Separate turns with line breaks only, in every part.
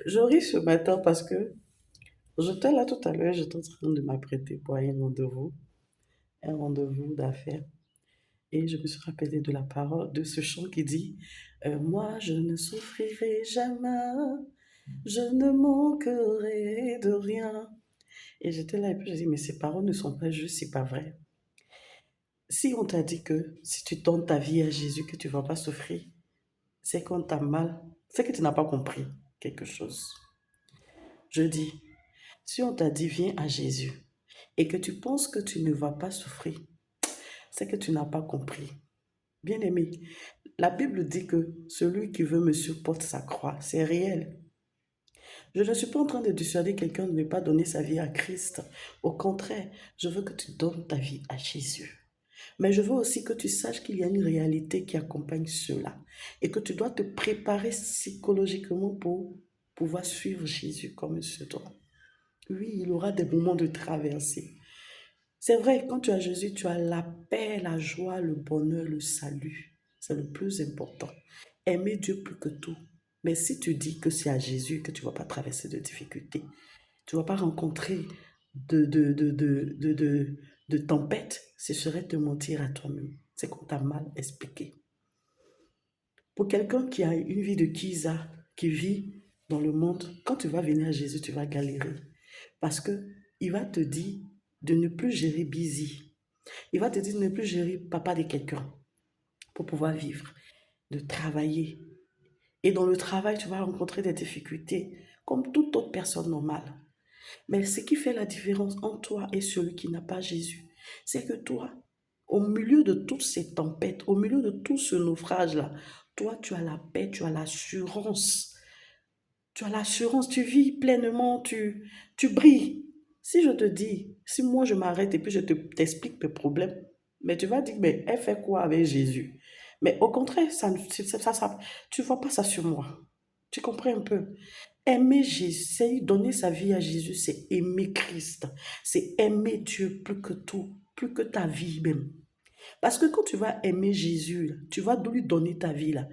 Je ris ce matin parce que j'étais là tout à l'heure, j'étais en train de m'apprêter pour un rendez-vous d'affaires. Et je me suis rappelé de la parole, de ce chant qui dit Moi, je ne souffrirai jamais, je ne manquerai de rien. Et j'étais là et puis j'ai dit Mais ces paroles ne sont pas justes, c'est pas vrai. Si on t'a dit que si tu donnes ta vie à Jésus, que tu ne vas pas souffrir, c'est qu'on t'a mal, c'est que tu n'as pas compris quelque chose. Je dis Si on t'a dit viens à Jésus et que tu penses que tu ne vas pas souffrir, c'est que tu n'as pas compris. Bien-aimé, la Bible dit que celui qui veut me supporte sa croix. C'est réel. Je ne suis pas en train de dissuader quelqu'un de ne pas donner sa vie à Christ. Au contraire, je veux que tu donnes ta vie à Jésus. Mais je veux aussi que tu saches qu'il y a une réalité qui accompagne cela et que tu dois te préparer psychologiquement pour pouvoir suivre Jésus comme il se doit. Oui, il aura des moments de traversée. C'est vrai, quand tu as Jésus, tu as la paix, la joie, le bonheur, le salut. C'est le plus important. Aimer Dieu plus que tout. Mais si tu dis que c'est à Jésus que tu ne vas pas traverser de difficultés, tu ne vas pas rencontrer de tempêtes, ce serait te mentir à toi-même. C'est qu'on t'a mal expliqué. Pour quelqu'un qui a une vie de Kisa, qui vit dans le monde, quand tu vas venir à Jésus, tu vas galérer. Parce que il va te dire de ne plus gérer busy. Il va te dire de ne plus gérer papa de quelqu'un pour pouvoir vivre, de travailler. Et dans le travail, tu vas rencontrer des difficultés comme toute autre personne normale. Mais ce qui fait la différence entre toi et celui qui n'a pas Jésus, c'est que toi, au milieu de toutes ces tempêtes, au milieu de tout ce naufrage-là, toi, tu as la paix, tu as l'assurance. Tu as l'assurance, tu vis pleinement, tu brilles. Si je te dis, si moi je m'arrête et puis t'explique mes problèmes, mais tu vas dire, mais elle fait quoi avec Jésus? Mais au contraire, tu ne vois pas ça sur moi. Tu comprends un peu? Aimer Jésus, c'est donner sa vie à Jésus, c'est aimer Christ. C'est aimer Dieu plus que tout, plus que ta vie même. Parce que quand tu vas aimer Jésus, là, tu vas lui donner ta vie, là,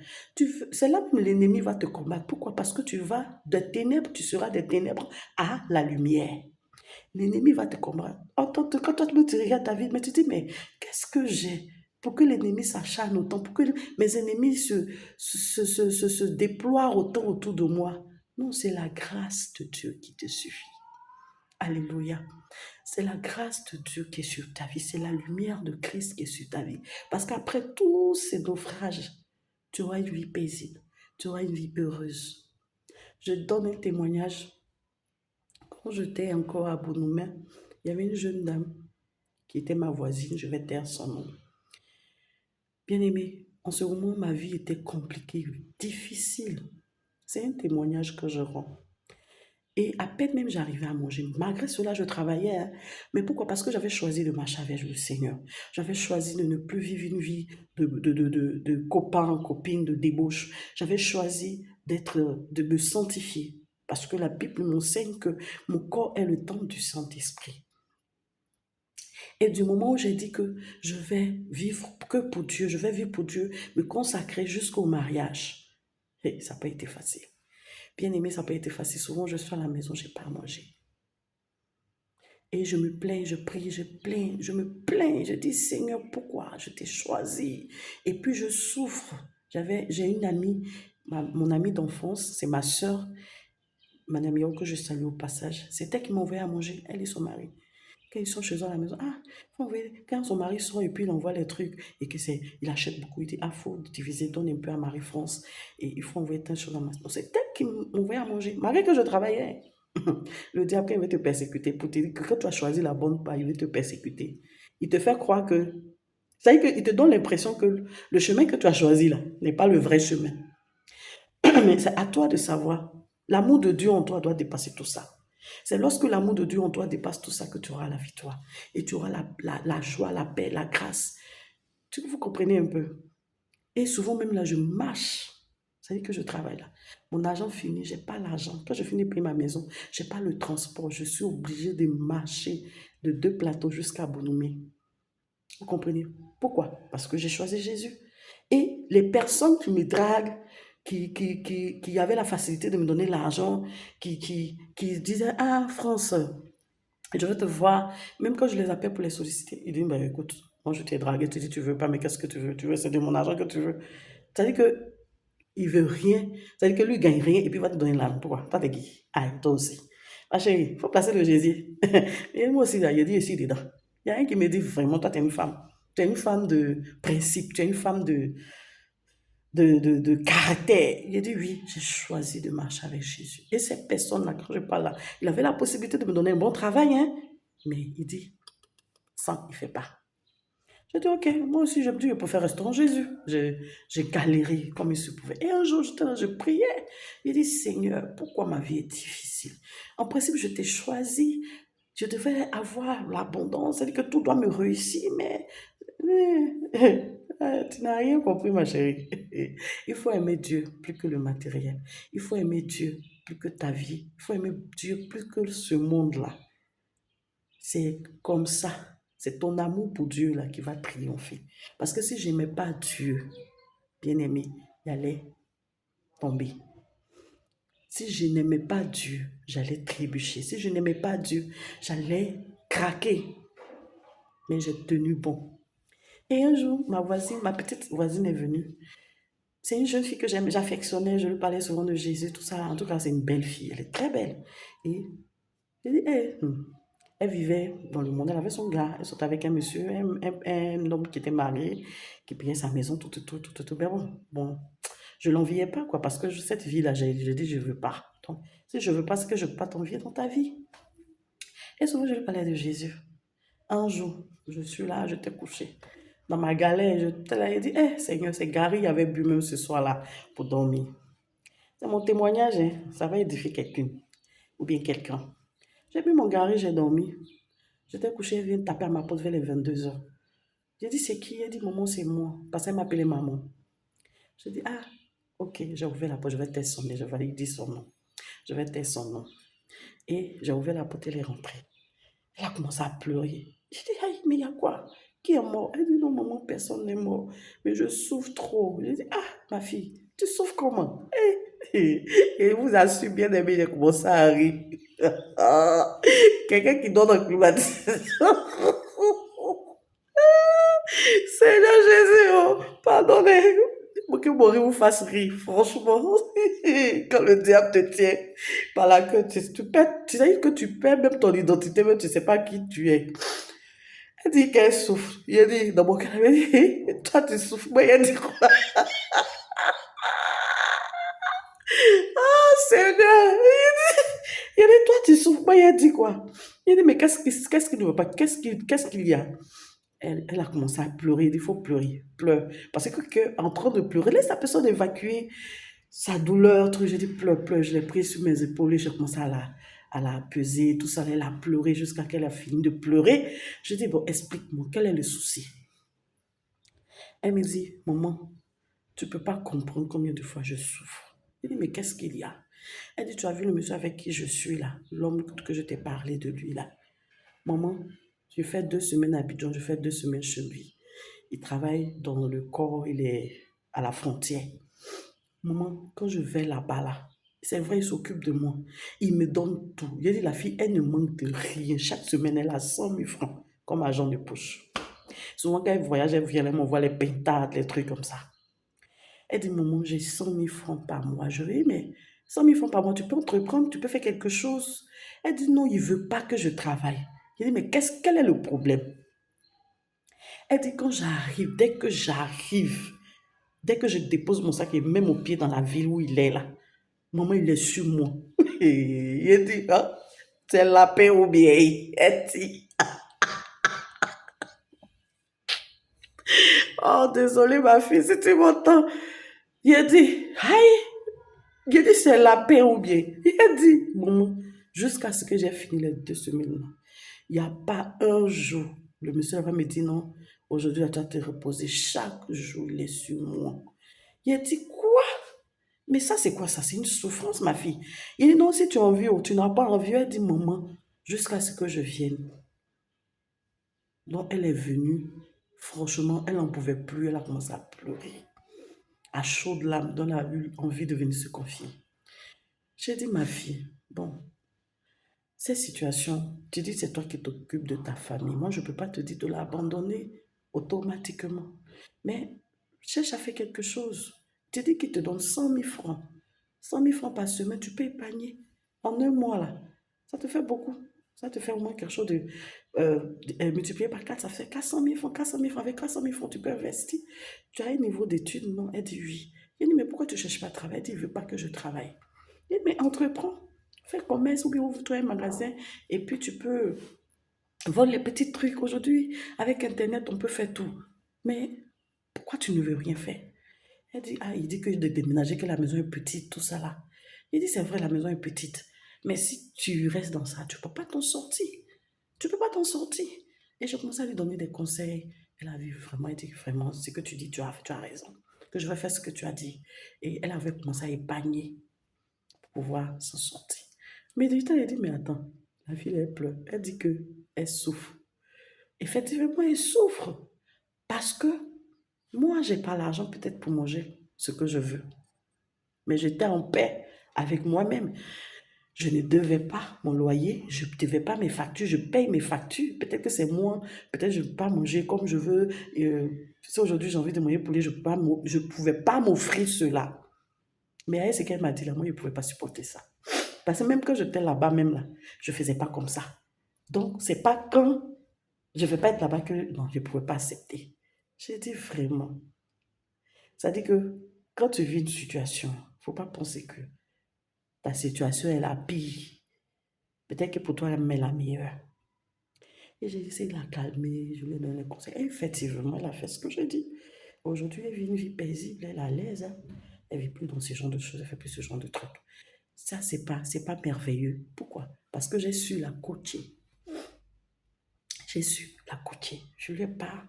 c'est là que l'ennemi va te combattre. Pourquoi? Parce que tu vas des ténèbres, tu seras des ténèbres à la lumière. L'ennemi va te combattre. Quand toi, tu regardes ta vie, mais tu te dis, mais qu'est-ce que j'ai pour que l'ennemi s'acharne autant, pour que mes ennemis se déploient autant autour de moi? Non, c'est la grâce de Dieu qui te suffit. Alléluia. C'est la grâce de Dieu qui est sur ta vie. C'est la lumière de Christ qui est sur ta vie. Parce qu'après tous ces naufrages, tu auras une vie paisible. Tu auras une vie heureuse. Je donne un témoignage. Quand j'étais encore à Bonoumé, il y avait une jeune dame qui était ma voisine. Je vais taire son nom. Bien aimée, en ce moment, ma vie était compliquée, difficile. C'est un témoignage que je rends. Et à peine même j'arrivais à manger. Malgré cela, je travaillais, hein. Mais pourquoi? Parce que j'avais choisi de marcher avec le Seigneur. J'avais choisi de ne plus vivre une vie de copain, copine, de débauche. J'avais choisi de me sanctifier. Parce que la Bible m'enseigne que mon corps est le temple du Saint-Esprit. Et du moment où j'ai dit que je vais vivre que pour Dieu, je vais vivre pour Dieu, me consacrer jusqu'au mariage, et ça n'a pas été facile. Bien aimé, ça n'a pas été facile. Souvent, je suis à la maison, je n'ai pas à manger. Et je me plains, je prie, je me plains. Je dis, Seigneur, pourquoi je t'ai choisi? Et puis je souffre. J'ai une amie, mon amie d'enfance, c'est ma soeur, Madame Yo, que je salue au passage. C'est elle qui m'a envoyé à manger, elle et son mari. Quand ils sont chez eux à la maison, quand son mari sort et puis il envoie les trucs et il achète beaucoup, il dit, faut diviser, donne un peu à Marie-France et il faut envoyer tant de choses à ma soeur. C'est elle qui m'envoie à manger, malgré que je travaillais. Le diable, il veut te persécuter pour te dire que quand tu as choisi la bonne part, il veut te persécuter. Il te fait croire que. C'est-à-dire qu'il te donne l'impression que le chemin que tu as choisi là n'est pas le vrai chemin. Mais c'est à toi de savoir. L'amour de Dieu en toi doit dépasser tout ça. C'est lorsque l'amour de Dieu en toi dépasse tout ça que tu auras la victoire. Et tu auras la joie, la paix, la grâce. Vous comprenez un peu. Et souvent même là, je marche. C'est-à-dire que je travaille là. Mon argent finit, je n'ai pas l'argent. Quand je finis de payer ma maison, je n'ai pas le transport. Je suis obligée de marcher de 2 plateaux jusqu'à Bonoumé. Vous comprenez? Pourquoi? Parce que j'ai choisi Jésus. Et les personnes qui me draguent, qui avait la facilité de me donner l'argent, qui disait, ah, France, je veux te voir. Même quand je les appelle pour les solliciter, ils disent, bah, écoute, moi je t'ai dragué, tu dis, tu veux pas, mais qu'est-ce que tu veux? Tu veux, c'est de mon argent que tu veux. C'est-à-dire que il veut rien. C'est-à-dire que lui, il gagne rien et puis il va te donner l'argent. Pourquoi? Toi, t'es qui? Ah, toi aussi. Ma chérie, il faut placer le Jésus. Et moi aussi, là, il dit ici dedans. Il y a un qui me dit vraiment, toi, tu es une femme. Tu es une femme de principe, tu es une femme de caractère. Il a dit oui, j'ai choisi de marcher avec Jésus. Et cette personne-là, quand je parle là, il avait la possibilité de me donner un bon travail, hein, mais il dit, ça, il ne fait pas. J'ai dit, ok, moi aussi, je me dis, je préfère rester en Jésus. J'ai galéré comme il se pouvait. Et un jour, j'étais là, je priais. J'ai dit, Seigneur, pourquoi ma vie est difficile? En principe, je t'ai choisi. Je devais avoir l'abondance, c'est-à-dire que tout doit me réussir, mais tu n'as rien compris, ma chérie. Il faut aimer Dieu plus que le matériel. Il faut aimer Dieu plus que ta vie. Il faut aimer Dieu plus que ce monde-là. C'est comme ça. C'est ton amour pour Dieu là qui va triompher. Parce que si je n'aimais pas Dieu, bien aimé, il allait tomber. Si je n'aimais pas Dieu, j'allais trébucher. Si je n'aimais pas Dieu, j'allais craquer. Mais j'ai tenu bon. Et un jour, ma petite voisine est venue. C'est une jeune fille que j'affectionnais, je lui parlais souvent de Jésus, tout ça. En tout cas, c'est une belle fille, elle est très belle. Et j'ai dit, elle vivait dans le monde, elle avait son gars, elle sortait avec un monsieur, un homme qui était marié, qui payait sa maison, tout. Mais bon, je l'enviais pas, quoi, parce que cette vie-là, j'ai dit, je veux pas. Donc, si je veux pas, c'est que je ne veux pas t'envier dans ta vie. Et souvent, je lui parlais de Jésus. Un jour, je suis là, je t'ai couché. Dans ma galère, je te l'ai dit, Seigneur, c'est Gary qui avait bu même ce soir-là pour dormir. C'est mon témoignage, hein. Ça va édifier quelqu'un ou bien quelqu'un. J'ai bu mon Gary, j'ai dormi. J'étais couché, elle vient taper à ma porte vers les 22 heures. J'ai dit, c'est qui? Elle dit, maman, c'est moi. Parce qu'elle m'appelait maman. J'ai dit, ah, ok, j'ai ouvert la porte, je vais taire son nom, je vais lui dire son nom. Je vais taire son nom. Et j'ai ouvert la porte, elle est rentrée. Elle a commencé à pleurer. J'ai dit, aïe, mais il y a quoi? Qui est mort? Elle dit, non, maman, personne n'est mort. Mais je souffre trop. J'ai dit, ah, ma fille, tu souffres comment? Et vous assure bien aimé, j'ai commencé à rire. Quelqu'un qui donne un climatisation. Seigneur Jésus, oh, pardonnez. Pour que mon rire vous fasse rire, franchement. Quand le diable te tient par la queue, tu sais que tu perds même ton identité, même tu ne sais pas qui tu es. Elle dit qu'elle souffre. Il a dit, dans mon cœur, elle dit, toi tu souffres. Mais il a dit quoi? Ah, Seigneur. Il a dit, toi tu souffres. Mais il a dit quoi? Il a dit, mais qu'est-ce qu'il ne veut pas? Qu'est-ce qu'il y a? Elle a commencé à pleurer. Il dit, il faut pleurer. Pleure. Parce que en train de pleurer, laisse la personne évacuer sa douleur. Truc. J'ai dit, pleure, pleure. Je l'ai prise sur mes épaules et j'ai commencé à la peser. Tout ça, elle a pleuré jusqu'à qu'elle a fini de pleurer. Je dis, bon, explique-moi, quel est le souci? Elle me dit, maman, tu ne peux pas comprendre combien de fois je souffre. Je dis, mais qu'est-ce qu'il y a? Elle dit, tu as vu le monsieur avec qui je suis là, l'homme que je t'ai parlé de lui là. Maman, je fais 2 semaines à Abidjan, je fais 2 semaines chez lui. Il travaille dans le corps, il est à la frontière. Maman, quand je vais là-bas là, c'est vrai, il s'occupe de moi. Il me donne tout. Il dit, la fille, elle ne manque de rien. Chaque semaine, elle a 100 000 francs comme agent de poche. Souvent, quand elle voyage, elle vient, elle m'envoie les pintades, les trucs comme ça. Elle dit, maman, j'ai 100 000 francs par mois. Je lui dis, mais 100 000 francs par mois, tu peux entreprendre, tu peux faire quelque chose. Elle dit, non, il ne veut pas que je travaille. Je dis, mais quel est le problème? Elle dit, quand j'arrive, dès que je dépose mon sac et mets mon pied dans la ville où il est là, maman, il est sur moi. Il dit, ah, c'est la paix ou bien? Elle dit, oh, désolé ma fille, si tu m'entends. Il dit, aïe, il dit, c'est la paix ou bien? Il dit, maman, jusqu'à ce que j'ai fini les 2 semaines là, il n'y a pas un jour. Le monsieur va me dire, non, aujourd'hui, tu vas te reposer. Chaque jour, il est sur moi. Il a dit, quoi? Mais ça, c'est quoi ça? C'est une souffrance, ma fille. Il dit, non, si tu as envie ou tu n'as pas envie, elle dit, maman, jusqu'à ce que je vienne. Donc, elle est venue. Franchement, elle n'en pouvait plus. Elle a commencé à pleurer. à chaud de l'âme, dont elle a eu envie de venir se confier. J'ai dit, ma fille, bon, ces situations, tu dis c'est toi qui t'occupes de ta famille. Moi, je ne peux pas te dire de l'abandonner automatiquement. Mais cherche à faire quelque chose. Tu dis qu'il te donne 100 000 francs. 100 000 francs par semaine, tu peux épargner. En un mois, là, ça te fait beaucoup. Ça te fait au moins quelque chose de multiplié par 4, ça fait 400 000 francs. 400 000 francs, avec 400 000 francs, tu peux investir. Tu as un niveau d'études? Non. Elle dit oui. Il dit, mais pourquoi tu ne cherches pas à travailler? Elle dit, il ne veut pas que je travaille. Il dit, mais entreprends. Fais commerce ou bien ouvre-toi un magasin et puis tu peux vendre les petits trucs. Aujourd'hui, avec Internet, on peut faire tout. Mais pourquoi tu ne veux rien faire? Elle dit, ah, il dit que de déménager, que la maison est petite, tout ça là. Il dit, c'est vrai, la maison est petite. Mais si tu restes dans ça, tu ne peux pas t'en sortir. Tu ne peux pas t'en sortir. Et je commence à lui donner des conseils. Elle a vu vraiment, elle dit vraiment, ce que tu dis, tu as raison. Que je vais faire ce que tu as dit. Et elle avait commencé à épargner pour pouvoir s'en sortir. Mais du temps, elle dit, mais attends, la fille, elle pleure. Elle dit que elle souffre. Effectivement, elle souffre. Parce que moi, j'ai pas l'argent peut-être pour manger ce que je veux. Mais j'étais en paix avec moi-même. Je ne devais pas mon loyer, je ne devais pas mes factures, je paye mes factures. Peut-être que c'est moi, peut-être je ne peux pas manger comme je veux. Si aujourd'hui j'ai envie de manger poulet, je ne pouvais pas m'offrir cela. Mais elle, ce qu'elle m'a dit là, moi, je ne pouvais pas supporter ça. Parce que même quand j'étais là-bas, même là, je ne faisais pas comme ça. Donc, c'est pas quand je ne vais pas être là-bas que non, je ne pouvais pas accepter. J'ai dit vraiment. Ça dit que quand tu vis une situation, il ne faut pas penser que ta situation est la pire. Peut-être que pour toi, elle est la meilleure. Et j'ai essayé de la calmer, je lui ai donné des conseils. Et effectivement, elle a fait ce que je dis. Aujourd'hui, elle vit une vie paisible, elle est à l'aise. Hein. Elle ne vit plus dans ce genre de choses, elle ne fait plus ce genre de trucs. Ça, c'est pas merveilleux. Pourquoi? Parce que j'ai su la coacher. J'ai su la coacher. Je ne lui ai pas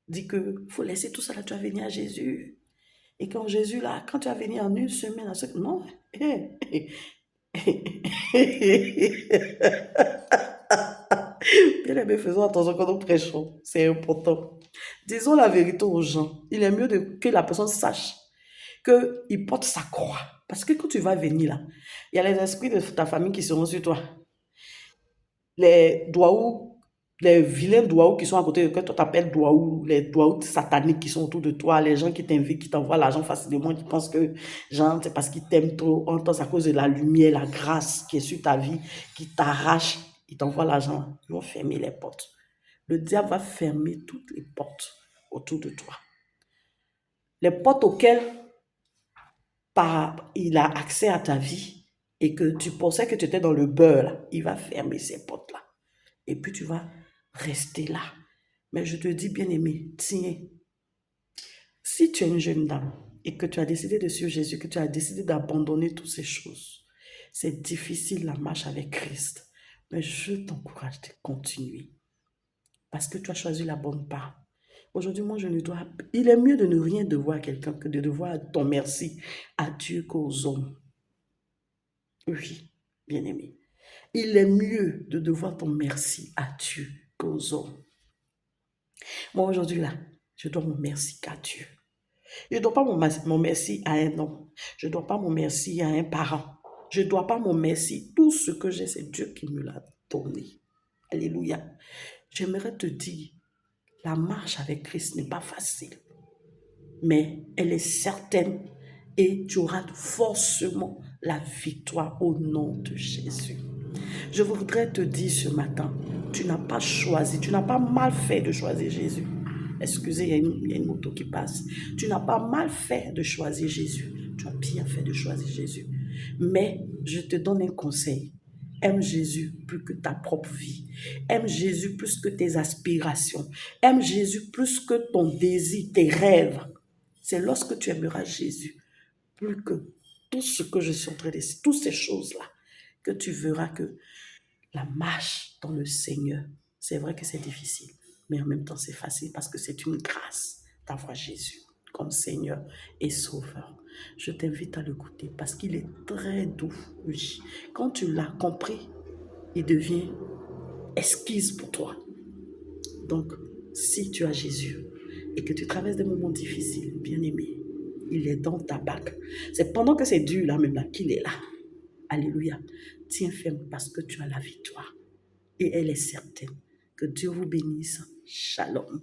dit que faut laisser tout ça là, tu vas venir à Jésus. Et quand Jésus là, quand tu vas venir en une semaine, non. Bien aimé, faisons attention quand nous prêchons. C'est important. Disons la vérité aux gens. Il est mieux que la personne sache qu'il porte sa croix. Parce que quand tu vas venir là, il y a les esprits de ta famille qui seront sur toi. Les douaous, les vilains douaous qui sont à côté de toi, toi t'appelles douaous, les douaous sataniques qui sont autour de toi, les gens qui t'invitent, qui t'envoient l'argent facilement, qui pensent que, genre, c'est parce qu'ils t'aiment trop, en temps, c'est à cause de la lumière, la grâce qui est sur ta vie, qui t'arrache, ils t'envoient l'argent, ils vont fermer les portes. Le diable va fermer toutes les portes autour de toi. Les portes auxquelles il a accès à ta vie et que tu pensais que tu étais dans le beurre, là, il va fermer ces portes-là. Et puis tu vas rester là. Mais je te dis, bien-aimé, tiens, si tu es une jeune dame et que tu as décidé de suivre Jésus, que tu as décidé d'abandonner toutes ces choses, c'est difficile la marche avec Christ. Mais je t'encourage de continuer parce que tu as choisi la bonne part. Aujourd'hui, moi, je ne dois... Il est mieux de ne rien devoir à quelqu'un que de devoir ton merci à Dieu qu'aux hommes. Oui, bien-aimé. Il est mieux de devoir ton merci à Dieu qu'aux hommes. Moi, aujourd'hui, là, je dois mon merci qu'à Dieu. Je ne dois pas mon merci à un homme. Je ne dois pas mon merci à un parent. Je ne dois pas mon merci. Tout ce que j'ai, c'est Dieu qui me l'a donné. Alléluia. J'aimerais te dire, la marche avec Christ n'est pas facile, mais elle est certaine et tu auras forcément la victoire au nom de Jésus. Je voudrais te dire ce matin, tu n'as pas choisi, tu n'as pas mal fait de choisir Jésus. Excusez, il y a une moto qui passe. Tu n'as pas mal fait de choisir Jésus. Tu as bien fait de choisir Jésus. Mais je te donne un conseil. Aime Jésus plus que ta propre vie. Aime Jésus plus que tes aspirations. Aime Jésus plus que ton désir, tes rêves. C'est lorsque tu aimeras Jésus plus que tout ce que je suis en train de dire, toutes ces choses-là, que tu verras que la marche dans le Seigneur, c'est vrai que c'est difficile, mais en même temps c'est facile parce que c'est une grâce d'avoir Jésus comme Seigneur et Sauveur. Je t'invite à le goûter parce qu'il est très doux. Oui. Quand tu l'as compris, il devient exquise pour toi. Donc, si tu as Jésus et que tu traverses des moments difficiles, bien aimé, il est dans ta bague. C'est pendant que c'est dur là même là qu'il est là. Alléluia. Tiens ferme parce que tu as la victoire. Et elle est certaine. Que Dieu vous bénisse. Shalom.